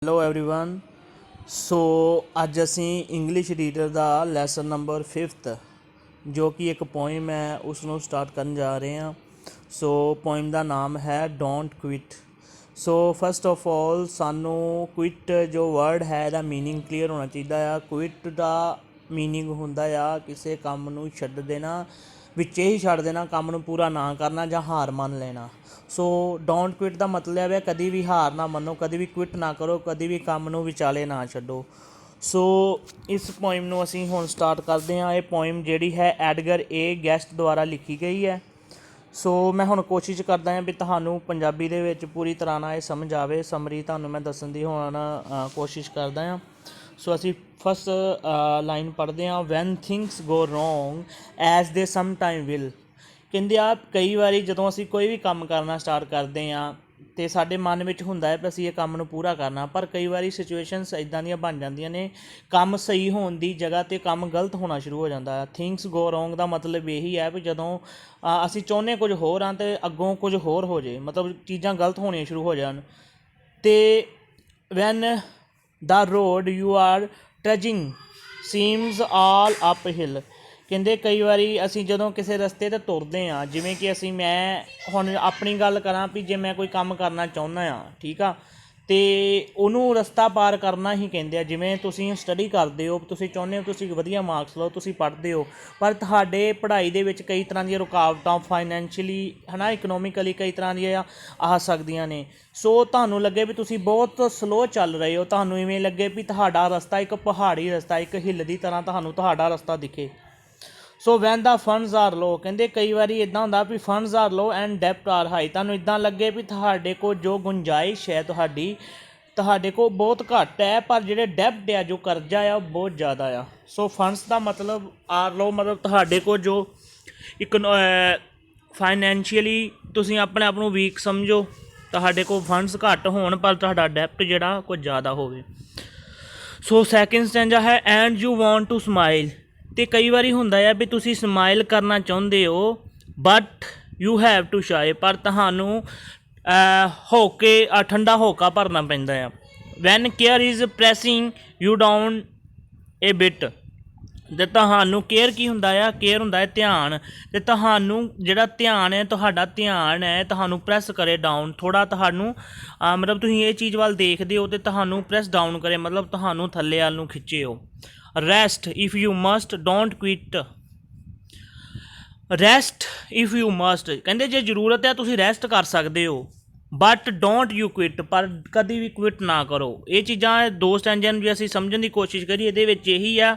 Hello everyone. सो ਅੱਜ ਅਸੀਂ English reader ਦਾ lesson number 5th ਜੋ ਕਿ ਇੱਕ ਪੋਇਮ ਹੈ ਉਸ ਨੂੰ ਸਟਾਰਟ ਕਰਨ ਜਾ ਰਹੇ ਹਾਂ। ਸੋ ਪੋਇਮ ਦਾ ਨਾਮ ਹੈ don't quit. So first of all ਸਾਨੂੰ ਕੁਇਟ ਜੋ ਵਰਡ ਹੈ ਇਹਦਾ ਮੀਨਿੰਗ ਕਲੀਅਰ ਹੋਣਾ ਚਾਹੀਦਾ ਆ। ਕੁਇਟ ਦਾ ਮੀਨਿੰਗ ਹੁੰਦਾ ਆ ਕਿਸੇ ਕੰਮ ਨੂੰ ਛੱਡ ਦੇਣਾ, ਵਿੱਚੇ ਹੀ ਛੱਡ ਦੇਣਾ, ਕੰਮ ਨੂੰ ਪੂਰਾ ਨਾ ਕਰਨਾ ਜਾਂ ਹਾਰ ਮੰਨ ਲੈਣਾ। ਸੋ ਡੋਂਟ ਕੁਇਟ ਦਾ ਮਤਲਬ ਹੈ ਕਦੀ ਵੀ ਹਾਰ ਨਾ ਮੰਨੋ, ਕਦੀ ਵੀ ਕੁਇਟ ਨਾ ਕਰੋ, ਕਦੀ ਵੀ ਕੰਮ ਨੂੰ ਵਿਚਾਲੇ ਨਾ ਛੱਡੋ। ਸੋ ਇਸ ਪੋਇਮ ਨੂੰ ਅਸੀਂ ਹੁਣ ਸਟਾਰਟ ਕਰਦੇ ਹਾਂ। ਇਹ ਪੋਇਮ ਜਿਹੜੀ ਹੈ ਐਡਗਰ ਏ ਗੈਸਟ ਦੁਆਰਾ ਲਿਖੀ ਗਈ ਹੈ। ਸੋ ਮੈਂ ਹੁਣ ਕੋਸ਼ਿਸ਼ ਕਰਦਾ ਹਾਂ ਵੀ ਤੁਹਾਨੂੰ ਪੰਜਾਬੀ ਦੇ ਵਿੱਚ ਪੂਰੀ ਤਰ੍ਹਾਂ ਨਾਲ ਇਹ ਸਮਝ ਆਵੇ। ਸਮਰੀ ਤੁਹਾਨੂੰ ਮੈਂ ਦੱਸਣ ਦੀ ਹੁਣ ਕੋਸ਼ਿਸ਼ ਕਰਦਾ ਹਾਂ। ਸੋ ਅਸੀਂ ਫਸਟ ਲਾਈਨ ਪੜ੍ਹਦੇ ਹਾਂ। ਵੈਨ ਥਿੰਗਸ ਗੋ ਰੋਂਗ ਐਜ਼ ਦੇ ਸਮ ਟਾਈਮ ਵਿਲ। ਕਹਿੰਦੇ ਆ ਕਈ ਵਾਰੀ ਜਦੋਂ ਅਸੀਂ ਕੋਈ ਵੀ ਕੰਮ ਕਰਨਾ ਸਟਾਰਟ ਕਰਦੇ ਹਾਂ ਅਤੇ ਸਾਡੇ ਮਨ ਵਿੱਚ ਹੁੰਦਾ ਹੈ ਵੀ ਅਸੀਂ ਇਹ ਕੰਮ ਨੂੰ ਪੂਰਾ ਕਰਨਾ, ਪਰ ਕਈ ਵਾਰੀ ਸਿਚੁਏਸ਼ਨਸ ਇੱਦਾਂ ਦੀਆਂ ਬਣ ਜਾਂਦੀਆਂ ਨੇ, ਕੰਮ ਸਹੀ ਹੋਣ ਦੀ ਜਗ੍ਹਾ 'ਤੇ ਕੰਮ ਗਲਤ ਹੋਣਾ ਸ਼ੁਰੂ ਹੋ ਜਾਂਦਾ ਹੈ। ਥਿੰਗਸ ਗੋ ਰੋਂਗ ਦਾ ਮਤਲਬ ਇਹੀ ਹੈ ਵੀ ਜਦੋਂ ਅਸੀਂ ਚਾਹੁੰਦੇ ਕੁਝ ਹੋਰ ਹਾਂ ਅਤੇ ਅੱਗੋਂ ਕੁਝ ਹੋਰ ਹੋ ਜਾਏ, ਮਤਲਬ ਚੀਜ਼ਾਂ ਗਲਤ ਹੋਣੀਆਂ ਸ਼ੁਰੂ ਹੋ ਜਾਣ। ਅਤੇ when the road you are trudging seems all uphill. ਕਹਿੰਦੇ ਕਈ ਵਾਰੀ ਅਸੀਂ ਜਦੋਂ ਕਿਸੇ ਰਸਤੇ 'ਤੇ ਤੁਰਦੇ ਹਾਂ, ਜਿਵੇਂ ਕਿ ਮੈਂ ਹੁਣ ਆਪਣੀ ਗੱਲ ਕਰਾਂ ਵੀ ਜੇ ਮੈਂ ਕੋਈ ਕੰਮ ਕਰਨਾ ਚਾਹੁੰਦਾ ਹਾਂ, ਠੀਕ ਆ, ਅਤੇ ਉਹਨੂੰ ਰਸਤਾ ਪਾਰ ਕਰਨਾ ਹੀ ਕਹਿੰਦੇ ਆ। ਜਿਵੇਂ ਤੁਸੀਂ ਸਟੱਡੀ ਕਰਦੇ ਹੋ, ਤੁਸੀਂ ਚਾਹੁੰਦੇ ਹੋ ਤੁਸੀਂ ਵਧੀਆ ਮਾਰਕਸ ਲਓ, ਤੁਸੀਂ ਪੜ੍ਹਦੇ ਹੋ, ਪਰ ਤੁਹਾਡੇ ਪੜ੍ਹਾਈ ਦੇ ਵਿੱਚ ਕਈ ਤਰ੍ਹਾਂ ਦੀਆਂ ਰੁਕਾਵਟਾਂ ਫਾਈਨੈਂਸ਼ੀਅਲੀ ਇਕਨੋਮਿਕਲੀ ਕਈ ਤਰ੍ਹਾਂ ਦੀਆਂ ਆ ਸਕਦੀਆਂ ਨੇ। ਸੋ ਤੁਹਾਨੂੰ ਲੱਗੇ ਵੀ ਤੁਸੀਂ ਬਹੁਤ ਸਲੋ ਚੱਲ ਰਹੇ ਹੋ, ਤੁਹਾਨੂੰ ਇਵੇਂ ਲੱਗੇ ਵੀ ਤੁਹਾਡਾ ਰਸਤਾ ਇੱਕ ਪਹਾੜੀ ਰਸਤਾ, ਇੱਕ ਹਿੱਲ ਦੀ ਤਰ੍ਹਾਂ ਤੁਹਾਨੂੰ ਤੁਹਾਡਾ ਰਸਤਾ ਦਿਖੇ। So when the funds are low. ਕਹਿੰਦੇ ਕਈ ਵਾਰੀ ਇੱਦਾਂ ਹੁੰਦਾ ਵੀ ਫੰਡਸ ਆਰ ਲੋ ਐਂਡ ਡੈਪਟ ਆਰ ਹਾਈ। ਤੁਹਾਨੂੰ ਇੱਦਾਂ ਲੱਗੇ ਵੀ ਤੁਹਾਡੇ ਕੋਲ ਜੋ ਗੁੰਜਾਇਸ਼ ਹੈ ਤੁਹਾਡੇ ਕੋਲ ਬਹੁਤ ਘੱਟ ਹੈ, ਪਰ ਜਿਹੜੇ ਡੈਪਟ ਆ, ਜੋ ਕਰਜ਼ਾ ਆ, ਉਹ ਬਹੁਤ ਜ਼ਿਆਦਾ ਆ। ਸੋ ਫੰਡਸ ਦਾ ਮਤਲਬ ਆਰ ਲੋ, ਮਤਲਬ ਤੁਹਾਡੇ ਕੋਲ ਜੋ ਫਾਈਨੈਂਸ਼ੀਅਲੀ ਤੁਸੀਂ ਆਪਣੇ ਆਪ ਨੂੰ ਵੀਕ ਸਮਝੋ, ਤੁਹਾਡੇ ਕੋਲ ਫੰਡਸ ਘੱਟ ਹੋਣ ਪਰ ਤੁਹਾਡਾ ਡੈਪਟ ਜਿਹੜਾ ਕੁਝ ਜ਼ਿਆਦਾ ਹੋਵੇ। ਸੋ ਸੈਕਿੰਡ ਸਟੈਂਜਾ ਹੈ and you want to smile. ਅਤੇ ਕਈ ਵਾਰੀ ਹੁੰਦਾ ਆ ਵੀ ਤੁਸੀਂ ਸਮਾਈਲ ਕਰਨਾ ਚਾਹੁੰਦੇ ਹੋ but you have to shy, ਪਰ ਤੁਹਾਨੂੰ ਠੰਡਾ ਹੋਕਾ ਭਰਨਾ ਪੈਂਦਾ ਆ। When care is pressing you down a bit. ਅਤੇ ਤੁਹਾਨੂੰ ਕੇਅਰ ਕੀ ਹੁੰਦਾ ਆ? ਕੇਅਰ ਹੁੰਦਾ ਹੈ ਧਿਆਨ, ਅਤੇ ਤੁਹਾਨੂੰ ਜਿਹੜਾ ਧਿਆਨ ਹੈ, ਤੁਹਾਡਾ ਧਿਆਨ ਹੈ ਤੁਹਾਨੂੰ ਪ੍ਰੈਸ ਕਰੇ ਡਾਊਨ, ਥੋੜ੍ਹਾ ਤੁਹਾਨੂੰ ਮਤਲਬ ਤੁਸੀਂ ਇਹ ਚੀਜ਼ ਵੱਲ ਦੇਖਦੇ ਹੋ ਅਤੇ ਤੁਹਾਨੂੰ ਪ੍ਰੈਸ ਡਾਊਨ ਕਰੇ, ਮਤਲਬ ਤੁਹਾਨੂੰ ਥੱਲੇ ਵੱਲ ਨੂੰ ਖਿੱਚੇ ਹੋ। Rest if you must don't quit. Rest if you must, ਕਹਿੰਦੇ ਜੇ ਜ਼ਰੂਰਤ ਹੈ ਤੁਸੀਂ ਰੈਸਟ ਕਰ ਸਕਦੇ ਹੋ, ਬਟ ਡੋਂਟ ਯੂ ਕੁਇਟ, ਪਰ ਕਦੀ ਵੀ ਕੁਇਟ ਨਾ ਕਰੋ। ਇਹ ਚੀਜ਼ਾਂ ਦੋ ਸਟੈਂਜਿਆਂ ਨੂੰ ਜੇ ਅਸੀਂ ਸਮਝਣ ਦੀ ਕੋਸ਼ਿਸ਼ ਕਰੀਏ, ਇਹਦੇ ਵਿੱਚ ਇਹੀ ਆ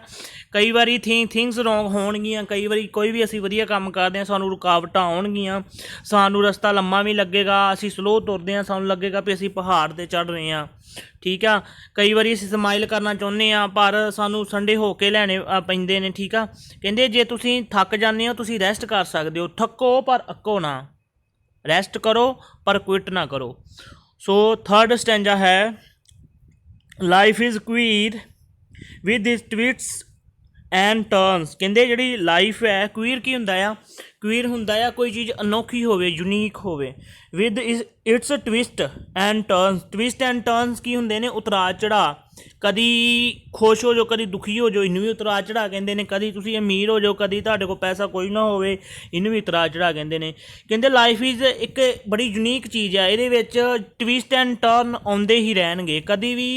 ਕਈ ਵਾਰੀ ਥਿੰਗਸ ਰੋਂਗ ਹੋਣਗੀਆਂ, ਕਈ ਵਾਰੀ ਕੋਈ ਵੀ ਅਸੀਂ ਵਧੀਆ ਕੰਮ ਕਰਦੇ ਹਾਂ ਸਾਨੂੰ ਰੁਕਾਵਟਾਂ ਆਉਣਗੀਆਂ, ਸਾਨੂੰ ਰਸਤਾ ਲੰਮਾ ਵੀ ਲੱਗੇਗਾ, ਅਸੀਂ ਸਲੋਅ ਤੁਰਦੇ ਹਾਂ, ਸਾਨੂੰ ਲੱਗੇਗਾ ਵੀ ਅਸੀਂ ਪਹਾੜ 'ਤੇ ਚੜ੍ਹ ਰਹੇ ਹਾਂ, ਠੀਕ ਆ। ਕਈ ਵਾਰੀ ਅਸੀਂ ਸਮਾਈਲ ਕਰਨਾ ਚਾਹੁੰਦੇ ਹਾਂ ਪਰ ਸਾਨੂੰ ਸੰਡੇ ਹੋ ਕੇ ਲੈਣੇ ਪੈਂਦੇ ਨੇ, ਠੀਕ ਆ। ਕਹਿੰਦੇ ਜੇ ਤੁਸੀਂ ਥੱਕ ਜਾਂਦੇ ਹੋ ਤੁਸੀਂ ਰੈਸਟ ਕਰ ਸਕਦੇ ਹੋ, ਥੱਕੋ ਪਰ ਅੱਕੋ ਨਾ, ਰੈਸਟ ਕਰੋ ਪਰ ਕੁਇਟ ਨਾ ਕਰੋ। ਸੋ ਥਰਡ ਸਟੈਂਜਾ ਹੈ life is queer with its twists and turns. ਕਹਿੰਦੇ ਜਿਹੜੀ ਲਾਈਫ ਹੈ, ਕੁਈਰ ਕੀ ਹੁੰਦਾ ਆ? ਕੁਈਰ ਹੁੰਦਾ ਆ ਕੋਈ ਚੀਜ਼ ਅਨੋਖੀ ਹੋਵੇ, ਯੂਨੀਕ ਹੋਵੇ। With its twist and turns. Twist and turns ਕੀ ਹੁੰਦੇ ਨੇ? ਉਤਰਾਅ ਚੜ੍ਹਾਅ। ਕਦੀ ਖੁਸ਼ ਹੋ ਜਾਓ, ਕਦੀ ਦੁਖੀ ਹੋ ਜਾਓ, ਇਹਨੂੰ ਵੀ ਉਤਰਾਅ ਚੜ੍ਹਾਅ ਕਹਿੰਦੇ ਨੇ। ਕਦੀ ਤੁਸੀਂ ਅਮੀਰ ਹੋ ਜਾਓ, ਕਦੀ ਤੁਹਾਡੇ ਕੋਲ ਪੈਸਾ ਕੋਈ ਨਾ ਹੋਵੇ, ਇਹਨੂੰ ਵੀ ਉਤਰਾਅ ਚੜ੍ਹਾਅ ਕਹਿੰਦੇ ਨੇ। ਕਹਿੰਦੇ ਲਾਈਫ ਇਜ਼ ਇੱਕ ਬੜੀ ਯੂਨੀਕ ਚੀਜ਼ ਆ, ਇਹਦੇ ਵਿੱਚ ਟਵਿਸਟ ਐਂਡ ਟਰਨ ਆਉਂਦੇ ਹੀ ਰਹਿਣਗੇ, ਕਦੀ ਵੀ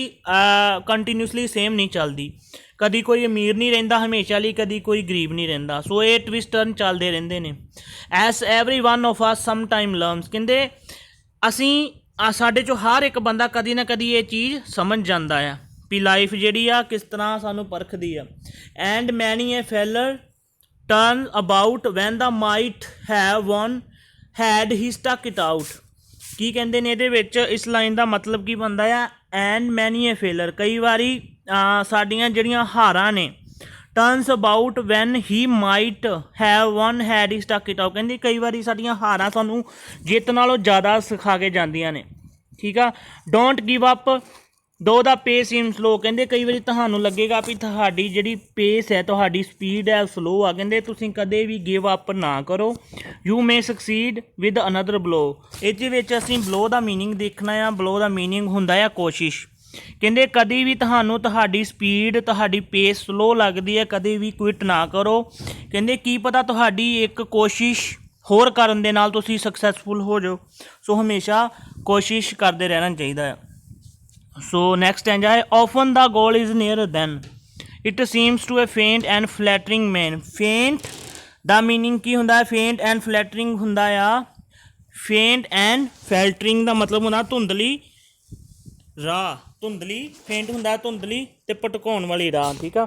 ਕੰਟੀਨਿਊਸਲੀ ਸੇਮ ਨਹੀਂ ਚੱਲਦੀ। ਕਦੀ ਕੋਈ ਅਮੀਰ ਨਹੀਂ ਰਹਿੰਦਾ ਹਮੇਸ਼ਾ ਲਈ, ਕਦੀ ਕੋਈ ਗਰੀਬ ਨਹੀਂ ਰਹਿੰਦਾ। ਸੋ ਇਹ ਟਵਿਸਟ ਟਰਨ ਚੱਲਦੇ ਰਹਿੰਦੇ ਨੇ। As every one of us sometime learns. ਕਹਿੰਦੇ ਸਾਡੇ 'ਚੋਂ ਹਰ ਇੱਕ ਬੰਦਾ ਕਦੀ ਨਾ ਕਦੀ ਇਹ ਚੀਜ਼ ਸਮਝ ਜਾਂਦਾ ਆ ਵੀ ਲਾਈਫ ਜਿਹੜੀ ਆ ਕਿਸ ਤਰ੍ਹਾਂ ਸਾਨੂੰ ਪਰਖਦੀ ਆ। And many a failure turn about when the might have won had he stuck it out. ਕੀ ਕਹਿੰਦੇ ਨੇ ਇਹਦੇ ਵਿੱਚ? ਇਸ ਲਾਈਨ ਦਾ ਮਤਲਬ ਕੀ ਬਣਦਾ ਆ? ਐਂਡ ਮੈਨੀ ਏ ਫੇਲਰ, ਕਈ ਵਾਰੀ ਸਾਡੀਆਂ ਜਿਹੜੀਆਂ ਹਾਰਾਂ ਨੇ, turns about when he might have won had he stuck it out. ਕਹਿੰਦੇ ਕਈ ਵਾਰੀ ਸਾਡੀਆਂ ਹਾਰਾਂ ਸਾਨੂੰ ਜਿੱਤ ਨਾਲੋਂ ਜ਼ਿਆਦਾ ਸਿਖਾ ਕੇ ਜਾਂਦੀਆਂ ਨੇ, ਠੀਕ ਆ। ਡੋਂਟ ਗਿਵ ਅਪ ਦੋ ਦਾ ਪੇਸ ਸੀਮ ਸਲੋ। ਕਹਿੰਦੇ ਕਈ ਵਾਰੀ ਤੁਹਾਨੂੰ ਲੱਗੇਗਾ ਵੀ ਤੁਹਾਡੀ ਜਿਹੜੀ ਪੇਸ ਹੈ, ਤੁਹਾਡੀ ਸਪੀਡ ਹੈ, ਸਲੋ ਆ। ਕਹਿੰਦੇ ਤੁਸੀਂ ਕਦੇ ਵੀ ਗਿਵ ਅਪ ਨਾ ਕਰੋ। You may succeed with another blow. ਇਹਦੇ ਵਿੱਚ ਅਸੀਂ ਬਲੋ ਦਾ ਮੀਨਿੰਗ ਦੇਖਣਾ ਆ। ਬਲੋ ਦਾ ਮੀਨਿੰਗ ਹੁੰਦਾ ਆ ਕੋਸ਼ਿਸ਼। ਕਹਿੰਦੇ ਕਦੀ ਵੀ ਤੁਹਾਨੂੰ ਤੁਹਾਡੀ ਸਪੀਡ ਤੁਹਾਡੀ ਪੇਸ ਸਲੋ ਲੱਗਦੀ ਹੈ ਕਦੇ ਵੀ ਕੁਇਟ ਨਾ ਕਰੋ। ਕਹਿੰਦੇ ਕੀ ਪਤਾ ਤੁਹਾਡੀ ਇੱਕ ਕੋਸ਼ਿਸ਼ ਹੋਰ ਕਰਨ ਦੇ ਨਾਲ ਤੁਸੀਂ ਸਕਸੈਸਫੁਲ ਹੋ ਜਾਓ। ਸੋ ਹਮੇਸ਼ਾ ਕੋਸ਼ਿਸ਼ ਕਰਦੇ ਰਹਿਣਾ ਚਾਹੀਦਾ ਆ। ਸੋ ਨੈਕਸਟ ਸਟੈਂਜਾ ਹੈ often the goal is nearer than it seems to a faint and flattering man। faint ਦਾ ਮੀਨਿੰਗ ਕੀ ਹੁੰਦਾ ਹੈ? faint and flattering ਹੁੰਦਾ ਆ। faint and flattering ਦਾ ਮਤਲਬ ਹੁੰਦਾ ਧੁੰਦਲੀ ਰਾਹ। ਧੁੰਦਲੀ ਫੇਂਟ ਹੁੰਦਾ ਧੁੰਦਲੀ ਅਤੇ ਭਟਕਾਉਣ ਵਾਲੀ ਰਾਹ। ਠੀਕ ਆ।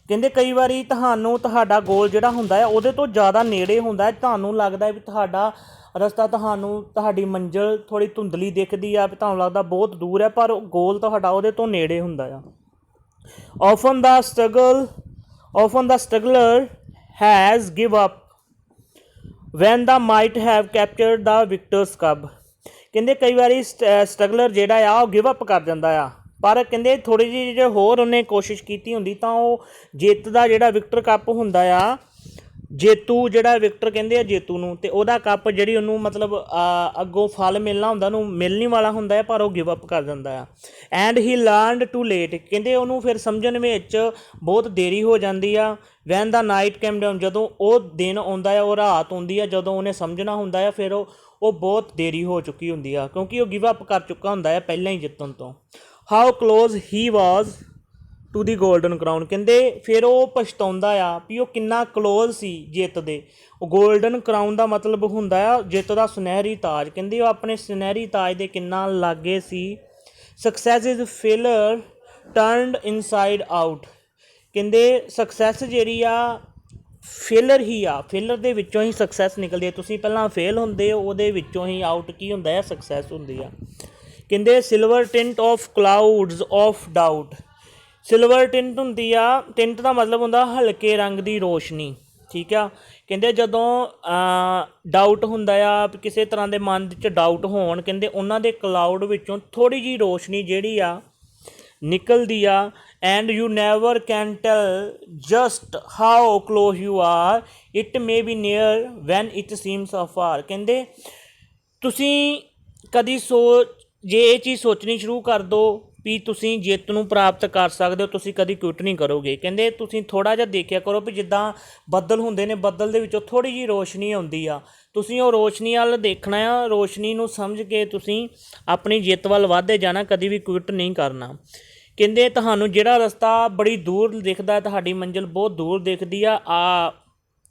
ਕਹਿੰਦੇ ਕਈ ਵਾਰੀ ਤੁਹਾਨੂੰ ਤੁਹਾਡਾ ਗੋਲ ਜਿਹੜਾ ਹੁੰਦਾ ਹੈ ਉਹਦੇ ਤੋਂ ਜ਼ਿਆਦਾ ਨੇੜੇ ਹੁੰਦਾ ਹੈ। ਤੁਹਾਨੂੰ ਲੱਗਦਾ ਵੀ ਤੁਹਾਡਾ ਰਸਤਾ ਤੁਹਾਨੂੰ ਤੁਹਾਡੀ ਮੰਜ਼ਿਲ ਥੋੜ੍ਹੀ ਧੁੰਦਲੀ ਦਿਖਦੀ ਆ, ਤੁਹਾਨੂੰ ਲੱਗਦਾ ਬਹੁਤ ਦੂਰ ਹੈ, ਪਰ ਗੋਲ ਤੁਹਾਡਾ ਉਹਦੇ ਤੋਂ ਨੇੜੇ ਹੁੰਦਾ ਆ। often the struggler has give up when the might have captured the victor's cub। ਕਹਿੰਦੇ ਕਈ ਵਾਰੀ ਸਟਰਗਲਰ ਜਿਹੜਾ ਆ ਉਹ ਗਿਵ ਅਪ ਕਰ ਜਾਂਦਾ ਆ, ਪਰ ਕਹਿੰਦੇ ਥੋੜ੍ਹੀ ਜਿਹੀ ਜੇ ਹੋਰ ਉਹਨੇ ਕੋਸ਼ਿਸ਼ ਕੀਤੀ ਹੁੰਦੀ ਤਾਂ ਉਹ ਜਿੱਤ ਦਾ ਜਿਹੜਾ ਵਿਕਟਰ ਕੱਪ ਹੁੰਦਾ ਆ, ਜੇਤੂ ਜਿਹੜਾ ਵਿਕਟਰ ਕਹਿੰਦੇ ਆ ਜੇਤੂ ਨੂੰ, ਅਤੇ ਉਹਦਾ ਕੱਪ ਜਿਹੜੀ ਉਹਨੂੰ ਮਤਲਬ ਅੱਗੋਂ ਫਲ ਮਿਲਣਾ ਹੁੰਦਾ ਉਹਨੂੰ ਮਿਲਣ ਹੀ ਵਾਲਾ ਹੁੰਦਾ ਹੈ, ਪਰ ਉਹ ਗਿਵ ਅਪ ਕਰ ਜਾਂਦਾ ਆ। And he learned to late. ਕਹਿੰਦੇ ਉਹਨੂੰ ਫਿਰ ਸਮਝਣ ਵਿੱਚ ਬਹੁਤ ਦੇਰੀ ਹੋ ਜਾਂਦੀ ਆ। ਵੈਨ ਦਾ ਨਾਈਟ ਕੈਮ ਡਾਊਨ। ਜਦੋਂ ਉਹ ਦਿਨ ਆਉਂਦਾ ਆ, ਉਹ ਰਾਤ ਆਉਂਦੀ ਆ, ਜਦੋਂ ਉਹਨੇ ਸਮਝਣਾ ਹੁੰਦਾ ਆ ਫਿਰ ਉਹ ਬਹੁਤ ਦੇਰੀ ਹੋ ਚੁੱਕੀ ਹੁੰਦੀ ਆ, ਕਿਉਂਕਿ ਉਹ ਗਿਵ ਅਪ ਕਰ ਚੁੱਕਾ ਹੁੰਦਾ ਹੈ ਪਹਿਲਾਂ ਹੀ ਜਿੱਤਣ ਤੋਂ। How close he was to the golden crown. ਕਹਿੰਦੇ ਫਿਰ ਉਹ ਪਛਤਾਉਂਦਾ ਆ ਵੀ ਉਹ ਕਿੰਨਾ ਕਲੋਜ਼ ਸੀ ਜਿੱਤ ਦੇ। ਉਹ ਗੋਲਡਨ ਕਰਾਊਨ ਦਾ ਮਤਲਬ ਹੁੰਦਾ ਆ ਜਿੱਤ ਦਾ ਸੁਨਹਿਰੀ ਤਾਜ। ਕਹਿੰਦੇ ਉਹ ਆਪਣੇ ਸੁਨਹਿਰੀ ਤਾਜ ਦੇ ਕਿੰਨਾ ਲਾਗੇ ਸੀ। Success is failure turned inside out. ਕਹਿੰਦੇ ਸਕਸੈਸ ਜਿਹੜੀ ਆ ਫੇਲਰ ਹੀ ਆ, ਫੇਲਰ ਦੇ ਵਿੱਚੋਂ ਹੀ ਸਕਸੈਸ ਨਿਕਲਦੀ ਹੈ। ਤੁਸੀਂ ਪਹਿਲਾਂ ਫੇਲ ਹੁੰਦੇ ਹੋ, ਉਹਦੇ ਵਿੱਚੋਂ ਹੀ ਆਊਟ ਕੀ ਹੁੰਦਾ ਹੈ? ਸਕਸੈਸ ਹੁੰਦੀ ਆ। ਕਹਿੰਦੇ silver tint of clouds of doubt. Silver tint ਹੁੰਦੀ ਆ, ਟਿੰਟ ਦਾ ਮਤਲਬ ਹੁੰਦਾ ਹਲਕੇ ਰੰਗ ਦੀ ਰੋਸ਼ਨੀ। ਠੀਕ ਆ। ਕਹਿੰਦੇ ਜਦੋਂ ਡਾਊਟ ਹੁੰਦਾ ਆ, ਕਿਸੇ ਤਰ੍ਹਾਂ ਦੇ ਮਨ 'ਚ ਡਾਊਟ ਹੋਣ, ਕਹਿੰਦੇ ਉਹਨਾਂ ਦੇ ਕਲਾਊਡ ਵਿੱਚੋਂ ਥੋੜ੍ਹੀ ਜਿਹੀ ਰੋਸ਼ਨੀ ਜਿਹੜੀ ਆ ਨਿਕਲਦੀ ਆ। And you never can tell just how close you are, it may be near when it seems afar. ਕਹਿੰਦੇ ਤੁਸੀਂ ਕਦੀ ਜੇ ਇਹ ਚੀਜ਼ ਸੋਚਣੀ ਸ਼ੁਰੂ ਕਰ ਦਿਓ ਵੀ ਤੁਸੀਂ ਜਿੱਤ ਨੂੰ ਪ੍ਰਾਪਤ ਕਰ ਸਕਦੇ ਹੋ, ਤੁਸੀਂ ਕਦੀ ਕੁਇਟ ਨਹੀਂ ਕਰੋਗੇ। ਕਹਿੰਦੇ ਤੁਸੀਂ ਥੋੜ੍ਹਾ ਜਿਹਾ ਦੇਖਿਆ ਕਰੋ ਵੀ ਜਿੱਦਾਂ ਬੱਦਲ ਹੁੰਦੇ ਨੇ, ਬੱਦਲ ਦੇ ਵਿੱਚੋਂ ਥੋੜ੍ਹੀ ਜਿਹੀ ਰੋਸ਼ਨੀ ਆਉਂਦੀ ਆ, ਤੁਸੀਂ ਉਹ ਰੋਸ਼ਨੀ ਵੱਲ ਦੇਖਣਾ ਆ, ਰੋਸ਼ਨੀ ਨੂੰ ਸਮਝ ਕੇ ਤੁਸੀਂ ਆਪਣੀ ਜਿੱਤ ਵੱਲ ਵੱਧਦੇ ਜਾਣਾ, ਕਦੀ ਵੀ ਕੁਇਟ ਨਹੀਂ ਕਰਨਾ। ਕਹਿੰਦੇ ਤੁਹਾਨੂੰ ਜਿਹੜਾ ਰਸਤਾ ਬੜੀ ਦੂਰ ਦਿਖਦਾ, ਤੁਹਾਡੀ ਮੰਜ਼ਿਲ ਬਹੁਤ ਦੂਰ ਦਿਖਦੀ ਆ,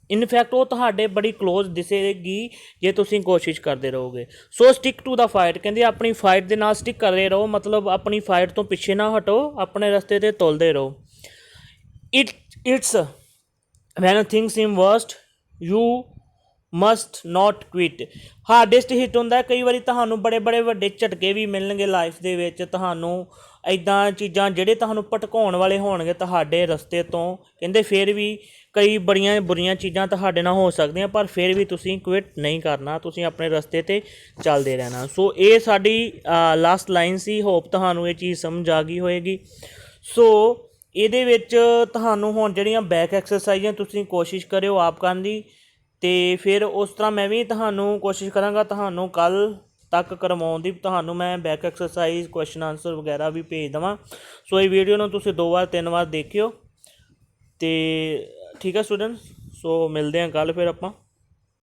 ਇਨਫੈਕਟ ਉਹ ਤੁਹਾਡੇ ਬੜੀ ਕਲੋਜ਼ ਦਿਸੇਗੀ ਜੇ ਤੁਸੀਂ ਕੋਸ਼ਿਸ਼ ਕਰਦੇ ਰਹੋਗੇ। ਸੋ ਸਟਿਕ ਟੂ ਦਾ ਫਾਈਟ। ਕਹਿੰਦੇ ਆਪਣੀ ਫਾਈਟ ਦੇ ਨਾਲ ਸਟਿਕ ਕਰਦੇ ਰਹੋ, ਮਤਲਬ ਆਪਣੀ ਫਾਈਟ ਤੋਂ ਪਿੱਛੇ ਨਾ ਹਟੋ, ਆਪਣੇ ਰਸਤੇ 'ਤੇ ਤੁਲਦੇ ਰਹੋ। It's when things seem worst you must not quit. Hardest hit ਹੁੰਦਾ। ਕਈ ਵਾਰੀ ਤੁਹਾਨੂੰ ਬੜੇ ਵੱਡੇ ਝਟਕੇ ਵੀ ਮਿਲਣਗੇ ਲਾਈਫ ਦੇ ਵਿੱਚ, ਤੁਹਾਨੂੰ ਇੱਦਾਂ ਚੀਜ਼ਾਂ ਜਿਹੜੇ ਤੁਹਾਨੂੰ ਭਟਕਾਉਣ ਵਾਲੇ ਹੋਣਗੇ ਤੁਹਾਡੇ ਰਸਤੇ ਤੋਂ। ਕਹਿੰਦੇ ਫਿਰ ਵੀ ਕਈ ਬੜੀਆਂ ਬੁਰੀਆਂ ਚੀਜ਼ਾਂ ਤੁਹਾਡੇ ਨਾਲ ਹੋ ਸਕਦੀਆਂ, ਪਰ ਫਿਰ ਵੀ ਤੁਸੀਂ ਕੁਇਟ ਨਹੀਂ ਕਰਨਾ, ਤੁਸੀਂ ਆਪਣੇ ਰਸਤੇ 'ਤੇ ਚੱਲਦੇ ਰਹਿਣਾ। ਸੋ ਇਹ ਸਾਡੀ ਲਾਸਟ ਲਾਈਨ ਸੀ। ਹੋਪ ਤੁਹਾਨੂੰ ਇਹ ਚੀਜ਼ ਸਮਝ ਆ ਗਈ ਹੋਏਗੀ। ਸੋ ਇਹਦੇ ਵਿੱਚ ਤੁਹਾਨੂੰ ਹੁਣ ਜਿਹੜੀਆਂ ਬੈਕ ਐਕਸਰਸਾਈਜ਼ਾਂ ਤੁਸੀਂ ਕੋਸ਼ਿਸ਼ ਕਰਿਓ ਆਪ ਕਰਨ ਦੀ, ਅਤੇ ਫਿਰ ਉਸ ਤਰ੍ਹਾਂ ਮੈਂ ਵੀ ਤੁਹਾਨੂੰ ਕੋਸ਼ਿਸ਼ ਕਰਾਂਗਾ ਤੁਹਾਨੂੰ ਕੱਲ੍ਹ ਤੱਕ ਕਰਵਾਉਣ ਦੀ। ਤੁਹਾਨੂੰ ਮੈਂ ਬੈਕ ਐਕਸਰਸਾਈਜ਼ ਕੁਐਸਚਨ ਆਨਸਰ ਵਗੈਰਾ ਵੀ ਭੇਜ ਦੇਵਾਂ। ਸੋ ਇਹ ਵੀਡੀਓ ਨੂੰ ਤੁਸੀਂ 2 ਵਾਰ 3 ਵਾਰ ਦੇਖਿਓ, ਅਤੇ ਠੀਕ ਹੈ ਸਟੂਡੈਂਟਸ। ਸੋ ਮਿਲਦੇ ਹਾਂ ਕੱਲ੍ਹ ਫਿਰ ਆਪਾਂ।